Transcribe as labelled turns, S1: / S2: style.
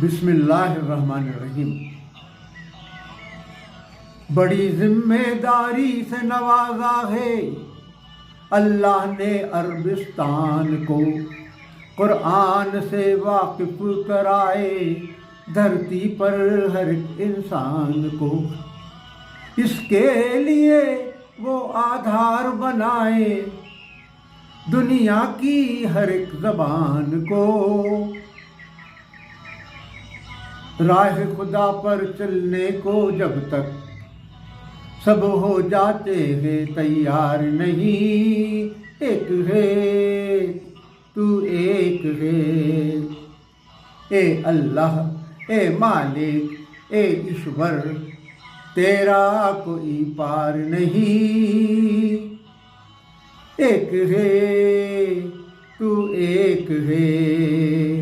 S1: بسم اللہ الرحمن الرحیم۔ بڑی ذمہ داری سے نوازا ہے اللہ نے عربستان کو، قرآن سے واقف کرائے دھرتی پر ہر ایک انسان کو، اس کے لیے وہ آدھار بنائے دنیا کی ہر ایک زبان کو، راہ خدا پر چلنے کو جب تک سب ہو جاتے ہیں تیار نہیں، ایک ہے تو ایک ہے، اے اللہ اے مالک اے ایشور، تیرا کوئی پار نہیں، ایک ہے تو ایک ہے۔